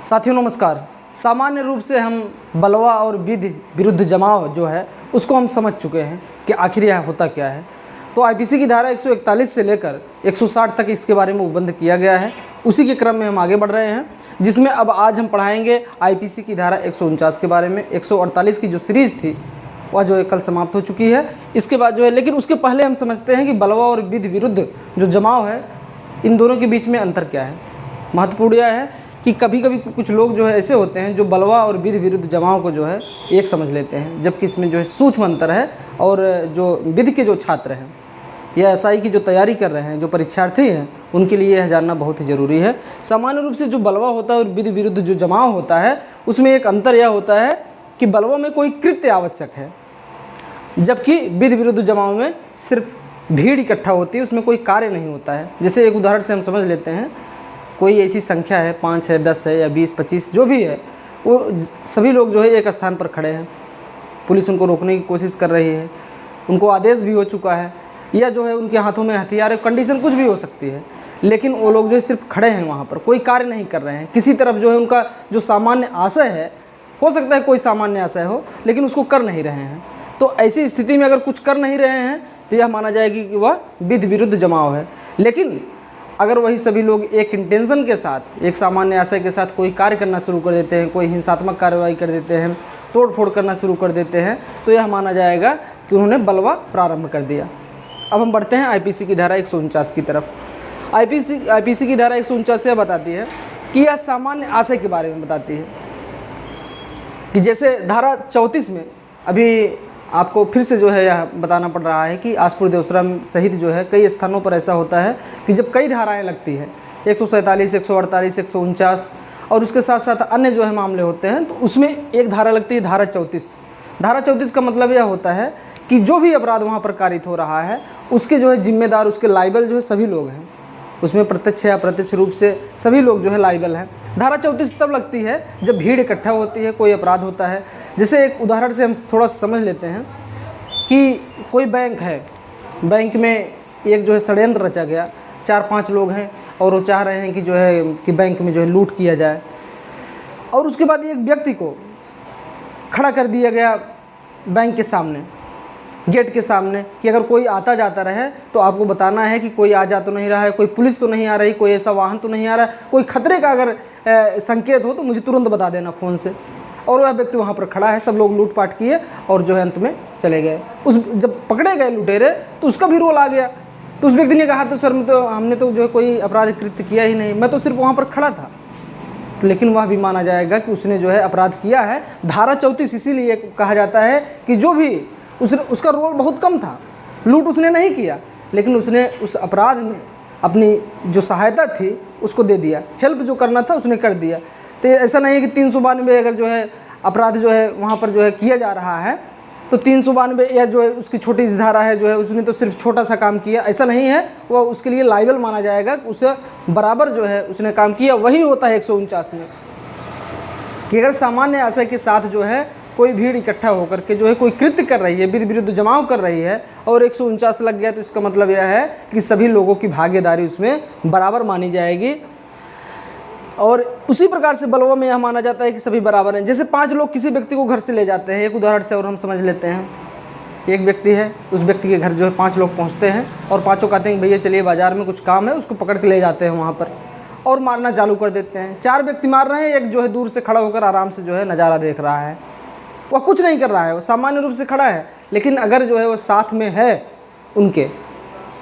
साथियों नमस्कार। सामान्य रूप से हम बलवा और विधि विरुद्ध जमाव जो है उसको हम समझ चुके हैं कि आखिर यह होता क्या है। तो आईपीसी की धारा 141 से लेकर 160 तक इसके बारे में उपबंध किया गया है। उसी के क्रम में हम आगे बढ़ रहे हैं, जिसमें अब आज हम पढ़ाएंगे आईपीसी की धारा 149 के बारे में। 148 की जो सीरीज़ थी वह जो है कल समाप्त हो चुकी है। इसके बाद जो है, लेकिन उसके पहले हम समझते हैं कि बलवा और विधि विरुद्ध जो जमाव है इन दोनों के बीच में अंतर क्या है। महत्वपूर्ण यह है कि कभी कभी कुछ लोग जो है ऐसे होते हैं जो बलवा और विधि विरुद्ध जमाव को जो है एक समझ लेते हैं, जबकि इसमें जो है सूक्ष्म अंतर है। और जो विधि के जो छात्र हैं या एसआई की जो तैयारी कर रहे हैं, जो परीक्षार्थी हैं, उनके लिए यह जानना बहुत ही ज़रूरी है। सामान्य रूप से जो बलवा होता है और विधि विरुद्ध जो जमाव होता है उसमें एक अंतर यह होता है कि बलवा में कोई कृत्य आवश्यक है, जबकि विधि विरुद्ध जमाव में सिर्फ भीड़ इकट्ठा होती है, उसमें कोई कार्य नहीं होता है। जैसे एक उदाहरण से हम समझ लेते हैं, कोई ऐसी संख्या है, 5 है, 10 है या 20, 25 जो भी है, वो सभी लोग जो है एक स्थान पर खड़े हैं। पुलिस उनको रोकने की कोशिश कर रही है, उनको आदेश भी हो चुका है, या जो है उनके हाथों में हथियार है, कंडीशन कुछ भी हो सकती है, लेकिन वो लोग जो है सिर्फ खड़े हैं वहाँ पर, कोई कार्य नहीं कर रहे हैं। किसी तरफ जो है उनका जो सामान्य आशय है, हो सकता है कोई सामान्य आशय हो, लेकिन उसको कर नहीं रहे हैं। तो ऐसी स्थिति में अगर कुछ कर नहीं रहे हैं तो यह माना जाएगी कि वह विधि विरुद्ध जमाव है। लेकिन अगर वही सभी लोग एक इंटेंशन के साथ, एक सामान्य आशय के साथ कोई कार्य करना शुरू कर देते हैं, कोई हिंसात्मक कार्रवाई कर देते हैं, तोड़ फोड़ करना शुरू कर देते हैं, तो यह माना जाएगा कि उन्होंने बलवा प्रारंभ कर दिया। अब हम बढ़ते हैं आईपीसी की धारा 149 की तरफ। आईपीसी की धारा 149 यह बताती है कि यह सामान्य आशय के बारे में बताती है कि जैसे धारा 34 में अभी आपको फिर से जो है यह बताना पड़ रहा है कि आसपुर देवसरा सहित जो है कई स्थानों पर ऐसा होता है कि जब कई धाराएं लगती है, 147, 148, 149 और उसके साथ साथ अन्य जो है मामले होते हैं, तो उसमें एक धारा लगती है धारा 34। धारा 34 का मतलब यह होता है कि जो भी अपराध वहाँ पर कारित हो रहा है उसके जो है जिम्मेदार, उसके लाइबल जो है सभी लोग हैं, उसमें प्रत्यक्ष या अप्रत्यक्ष रूप से सभी लोग जो है लाइबल हैं। धारा 34 तब लगती है जब भीड़ इकट्ठा होती है, कोई अपराध होता है। जैसे एक उदाहरण से हम थोड़ा समझ लेते हैं कि कोई बैंक है, बैंक में एक जो है षड्यंत्र रचा गया, 4-5 लोग हैं और वो चाह रहे हैं कि जो है कि बैंक में जो है लूट किया जाए, और उसके बाद एक व्यक्ति को खड़ा कर दिया गया बैंक के सामने, गेट के सामने, कि अगर कोई आता जाता रहे तो आपको बताना है कि कोई आ जा तो नहीं रहा है, कोई पुलिस तो नहीं आ रही, कोई ऐसा वाहन तो नहीं आ रहा है, कोई खतरे का अगर संकेत हो तो मुझे तुरंत बता देना फ़ोन से। और वह व्यक्ति वहाँ पर खड़ा है, सब लोग लूटपाट किए और जो है अंत में चले गए। उस जब पकड़े गए लुटेरे तो उसका भी रोल आ गया। तो उस व्यक्ति ने कहा तो सर हमने तो जो है कोई अपराध कृत्य किया ही नहीं, मैं तो सिर्फ वहाँ पर खड़ा था। लेकिन वह भी माना जाएगा कि उसने जो है अपराध किया है। धारा 34 इसीलिए कहा जाता है कि जो भी उसका रोल बहुत कम था, लूट उसने नहीं किया, लेकिन उसने उस अपराध में अपनी जो सहायता थी उसको दे दिया, हेल्प जो करना था उसने कर दिया। तो ऐसा नहीं है कि 392 अगर जो है अपराध जो है वहाँ पर जो है किया जा रहा है तो 392 या जो है उसकी छोटी सी धारा है जो है उसने तो सिर्फ छोटा सा काम किया, ऐसा नहीं है। वह उसके लिए लाइबल माना जाएगा, उसे बराबर जो है उसने काम किया। वही होता है 149 में कि अगर सामान्य आशय के साथ जो है कोई भीड़ इकट्ठा होकर के जो है कोई कृत्य कर रही है, विधि विरुद्ध जमाव कर रही है और 149 लग गया, तो इसका मतलब यह है कि सभी लोगों की भागीदारी उसमें बराबर मानी जाएगी। और उसी प्रकार से बलवा में यह माना जाता है कि सभी बराबर हैं। जैसे 5 लोग किसी व्यक्ति को घर से ले जाते हैं, एक उदाहरण से और हम समझ लेते हैं। एक व्यक्ति है, उस व्यक्ति के घर जो है 5 लोग पहुंचते हैं और 5 कहते हैं कि भैया चलिए बाज़ार में कुछ काम है, उसको पकड़ के ले जाते हैं वहाँ पर और मारना चालू कर देते हैं। 4 व्यक्ति मार रहे हैं, एक जो है दूर से खड़ा होकर आराम से जो है नज़ारा देख रहा है, वह कुछ नहीं कर रहा है, वो सामान्य रूप से खड़ा है। लेकिन अगर जो है वो साथ में है, उनके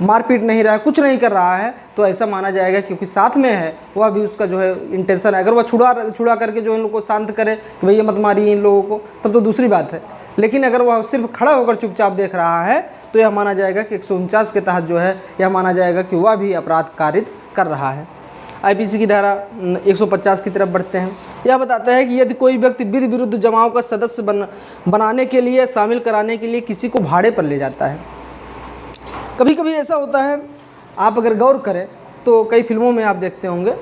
मारपीट नहीं रहा है, कुछ नहीं कर रहा है, तो ऐसा माना जाएगा क्योंकि साथ में है, वह भी उसका जो है इंटेंशन है। अगर वह छुड़ा करके जो इन लोगों को शांत करे कि भैया मत मारिए इन लोगों को, तब तो दूसरी बात है। लेकिन अगर वह सिर्फ खड़ा होकर चुपचाप देख रहा है तो यह माना जाएगा कि 149 के तहत जो है यह माना जाएगा कि वह भी अपराध कारित कर रहा है। आईपीसी की धारा 150 की तरफ बढ़ते हैं। यह बताता है कि यदि कोई व्यक्ति विधि विरुद्ध जमाव का सदस्य बनाने के लिए, शामिल कराने के लिए किसी को भाड़े पर ले जाता है। कभी कभी ऐसा होता है, आप अगर गौर करें तो कई फिल्मों में आप देखते होंगे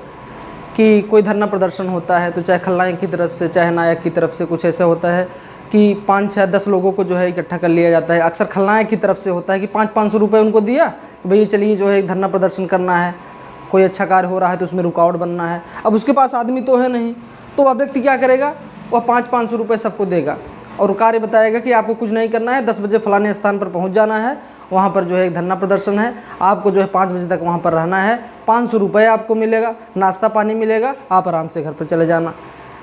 कि कोई धरना प्रदर्शन होता है तो चाहे खलनायक की तरफ से चाहे नायक की तरफ से कुछ ऐसा होता है कि 5, 6, 10 लोगों को जो है इकट्ठा कर लिया जाता है। अक्सर खलनायक की तरफ से होता है कि 500 रुपये उनको दिया, भैया चलिए जो है धरना प्रदर्शन करना है, कोई अच्छा कार्य हो रहा है तो उसमें रुकावट बनना है। अब उसके पास आदमी तो है नहीं, तो वह व्यक्ति क्या करेगा, वह 500-500 रुपये सबको देगा और कार्य बताएगा कि आपको कुछ नहीं करना है, 10 बजे फलाने स्थान पर पहुंच जाना है, वहां पर जो है एक धरना प्रदर्शन है, आपको जो है 5 बजे तक वहां पर रहना है, 500 रुपये आपको मिलेगा, नाश्ता पानी मिलेगा, आप आराम से घर पर चले जाना।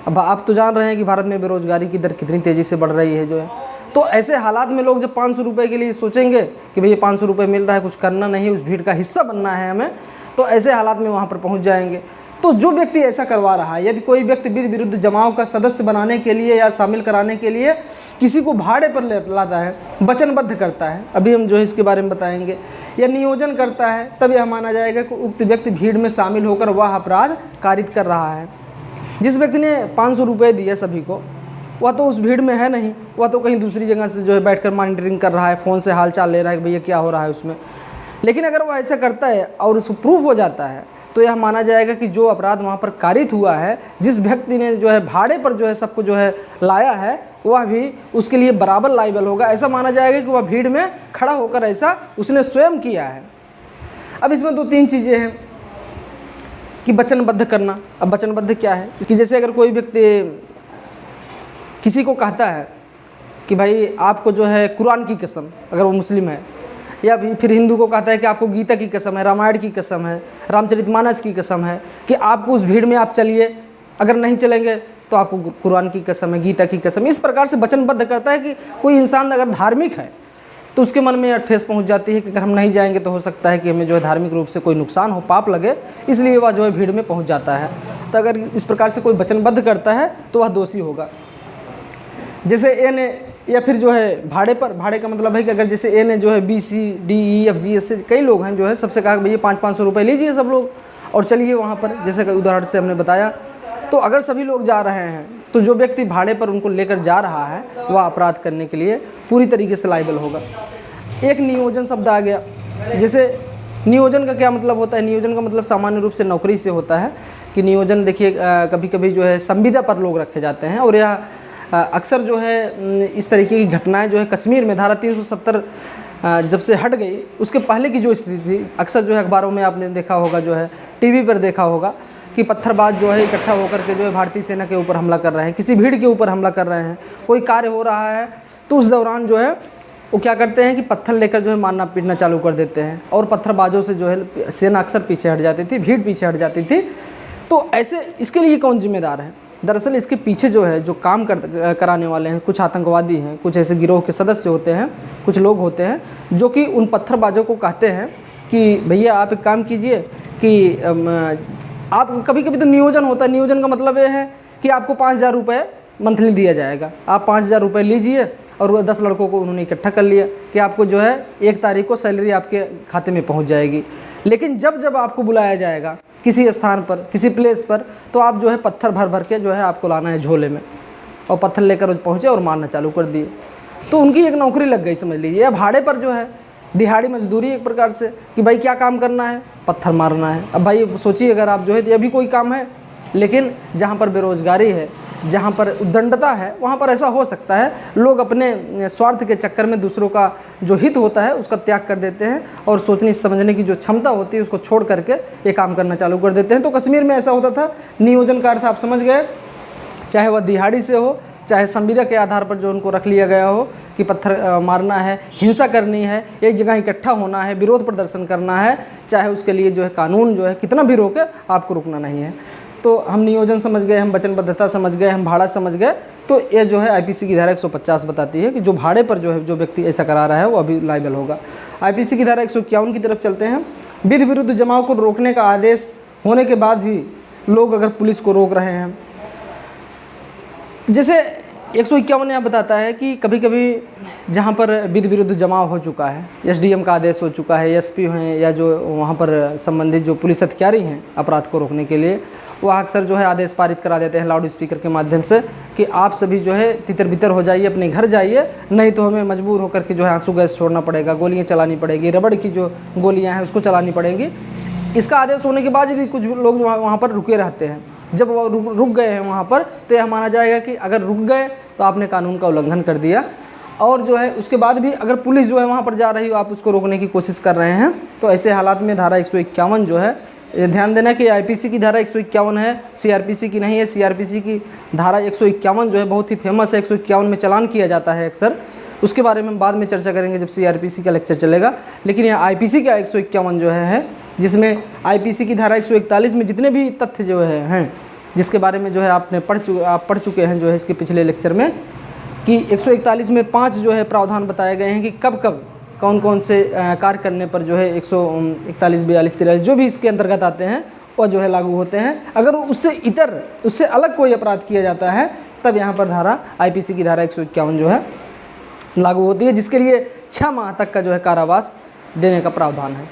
अब आप तो जान रहे हैं कि भारत में बेरोजगारी की दर कितनी तेज़ी से बढ़ रही है जो है। तो ऐसे हालात में लोग जब 500 रुपये के लिए सोचेंगे कि भैया 500 रुपये मिल रहा है, कुछ करना नहीं है, उस भीड़ का हिस्सा बनना है हमें, तो ऐसे हालात में वहाँ पर पहुँच जाएंगे। तो जो व्यक्ति ऐसा करवा रहा है, यदि कोई व्यक्ति विरुद्ध जमाव का सदस्य बनाने के लिए या शामिल कराने के लिए किसी को भाड़े पर लाता है, वचनबद्ध करता है, अभी हम जो है इसके बारे में बताएंगे, या नियोजन करता है, तब यह माना जाएगा कि उक्त व्यक्ति भीड़ में शामिल होकर वह अपराध कारित कर रहा है। जिस व्यक्ति ने 500 रुपये दिए सभी को, वह तो उस भीड़ में है नहीं, वह तो कहीं दूसरी जगह से जो है बैठकर मॉनिटरिंग कर रहा है, फ़ोन से हाल चाल ले रहा है कि भैया क्या हो रहा है उसमें। लेकिन अगर वह ऐसा करता है और उसको प्रूफ हो जाता है, तो यह माना जाएगा कि जो अपराध वहाँ पर कारित हुआ है, जिस व्यक्ति ने जो है भाड़े पर जो है सबको जो है लाया है, वह भी उसके लिए बराबर लायबल होगा। ऐसा माना जाएगा कि वह भीड़ में खड़ा होकर ऐसा उसने स्वयं किया है। अब इसमें 2-3 चीज़ें हैं कि वचनबद्ध करना। अब वचनबद्ध क्या है कि जैसे अगर कोई व्यक्ति किसी को कहता है कि भाई आपको जो है कुरान की कसम, अगर वो मुस्लिम है, या फिर हिंदू को कहता है कि आपको गीता की कसम है, रामायण की कसम है, रामचरितमानस की कसम है कि आपको उस भीड़ में आप चलिए, अगर नहीं चलेंगे तो आपको कुरान की कसम है, गीता की कसम। इस प्रकार से वचनबद्ध करता है कि कोई इंसान अगर धार्मिक है तो उसके मन में ठेस पहुंच जाती है कि अगर हम नहीं जाएंगे तो हो सकता है कि हमें जो है धार्मिक रूप से कोई नुकसान हो, पाप लगे, इसलिए वह जो है भीड़ में पहुंच जाता है। तो अगर इस प्रकार से कोई वचनबद्ध करता है तो वह दोषी होगा। जैसे ए ने, या फिर जो है भाड़े पर, भाड़े का मतलब है कि अगर जैसे ए ने जो है BCDEFG ऐसे कई लोग हैं जो है, सबसे कहा भैया 500-500 रुपये लीजिए सब लोग और चलिए वहाँ पर, जैसे उदाहरण से हमने बताया। तो अगर सभी लोग जा रहे हैं तो जो व्यक्ति भाड़े पर उनको लेकर जा रहा है वह अपराध करने के लिए पूरी तरीके से लायबल होगा। एक नियोजन शब्द आ गया। जैसे नियोजन का क्या मतलब होता है? नियोजन का मतलब सामान्य रूप से नौकरी से होता है कि नियोजन, देखिए कभी कभी जो है संविदा पर लोग रखे जाते हैं, और यह अक्सर जो है इस तरीके की घटनाएं जो है कश्मीर में धारा 370 जब से हट गई उसके पहले की जो स्थिति थी, अक्सर जो है अखबारों में आपने देखा होगा, जो है टीवी पर देखा होगा कि पत्थरबाज जो है इकट्ठा होकर के जो है भारतीय सेना के ऊपर हमला कर रहे हैं, किसी भीड़ के ऊपर हमला कर रहे हैं, कोई कार्य हो रहा है, तो उस दौरान जो है वो क्या करते हैं कि पत्थर लेकर जो है मारना पीटना चालू कर देते हैं, और पत्थरबाजों से जो है सेना अक्सर पीछे हट जाती थी, भीड़ पीछे हट जाती थी। तो ऐसे इसके लिए कौन जिम्मेदार है? दरअसल इसके पीछे जो है जो काम कराने वाले हैं, कुछ आतंकवादी हैं, कुछ ऐसे गिरोह के सदस्य होते हैं, कुछ लोग होते हैं जो कि उन पत्थरबाजों को कहते हैं कि भैया आप एक काम कीजिए कि आप, कभी कभी तो नियोजन होता है, नियोजन का मतलब ये है कि आपको 5000 रुपये मंथली दिया जाएगा, आप 5000 रुपये लीजिए, और वो 10 लड़कों को उन्होंने इकट्ठा कर लिया कि आपको जो है 1 तारीख को सैलरी आपके खाते में पहुंच जाएगी। लेकिन जब आपको बुलाया जाएगा किसी स्थान पर, किसी प्लेस पर, तो आप जो है पत्थर भर भर के जो है आपको लाना है झोले में, और पत्थर लेकर वो पहुँचे और मारना चालू कर दिए। तो उनकी एक नौकरी लग गई, समझ लीजिए। या भाड़े पर जो है दिहाड़ी मजदूरी एक प्रकार से, कि भाई क्या काम करना है? पत्थर मारना है। अब भाई सोचिए, अगर आप जो है, यह भी कोई काम है, लेकिन जहाँ पर बेरोजगारी है, जहाँ पर उद्दंडता है, वहाँ पर ऐसा हो सकता है लोग अपने स्वार्थ के चक्कर में दूसरों का जो हित होता है उसका त्याग कर देते हैं, और सोचने समझने की जो क्षमता होती है उसको छोड़ करके ये काम करना चालू कर देते हैं। तो कश्मीर में ऐसा होता था। नियोजन का अर्थ आप समझ गए, चाहे वह दिहाड़ी से हो, चाहे संविदा के आधार पर जो उनको रख लिया गया हो कि पत्थर मारना है, हिंसा करनी है, एक जगह इकट्ठा होना है, विरोध प्रदर्शन करना है, चाहे उसके लिए जो है कानून जो है कितना भी रोके, आपको रुकना नहीं है। तो हम नियोजन समझ गए, हम वचनबद्धता समझ गए, हम भाड़ा समझ गए। तो ये जो है आईपीसी की धारा 150 बताती है कि जो भाड़े पर जो है जो व्यक्ति ऐसा करा रहा है वो अभी लायबल होगा। आईपीसी की धारा 151 की तरफ चलते हैं। विधि विरुद्ध जमाव को रोकने का आदेश होने के बाद भी लोग अगर पुलिस को रोक रहे हैं, जैसे 151 यहाँ बताता है कि कभी कभी जहाँ पर विधि विरुद्ध जमाव हो चुका है, एसडीएम का आदेश हो चुका है, एसपी हैं, या जो वहाँ पर संबंधित जो पुलिस अधिकारी हैं अपराध को रोकने के लिए, वह अक्सर जो है आदेश पारित करा देते हैं लाउड स्पीकर के माध्यम से कि आप सभी जो है तितर बितर हो जाइए, अपने घर जाइए, नहीं तो हमें मजबूर होकर के जो है आंसू गैस छोड़ना पड़ेगा, गोलियाँ चलानी पड़ेगी, रबड़ की जो गोलियाँ हैं उसको चलानी पड़ेंगी। इसका आदेश होने के बाद भी कुछ लोग वहाँ पर रुके रहते हैं। जब वो रुक गए हैं वहाँ पर, तो यह माना जाएगा कि अगर रुक गए तो आपने कानून का उल्लंघन कर दिया। और जो है उसके बाद भी अगर पुलिस जो है वहाँ पर जा रही हो, आप उसको रोकने की कोशिश कर रहे हैं, तो ऐसे हालात में धारा 151 जो है ये ध्यान देना कि आईपीसी की धारा 151 है, सीआरपीसी की नहीं है। सीआरपीसी की धारा 151 जो है बहुत ही फेमस है, 151 में चालान किया जाता है अक्सर। उसके बारे में बाद में चर्चा करेंगे जब सीआरपीसी का लेक्चर चलेगा। लेकिन यह आईपीसी का 151 जो है जिसमें आईपीसी की धारा 141 में जितने भी तथ्य जो हैं जिसके बारे में जो है आप पढ़ चुके हैं जो है इसके पिछले लेक्चर में, कि 141 में 5 जो है प्रावधान बताए गए हैं कि कब कब कौन कौन से कार्य करने पर जो है 141, 42, 43 जो भी इसके अंतर्गत आते हैं वह जो है लागू होते हैं। अगर उससे अलग कोई अपराध किया जाता है तब यहाँ पर धारा आईपीसी की धारा 151 जो है लागू होती है, जिसके लिए 6 माह तक का जो है कारावास देने का प्रावधान है।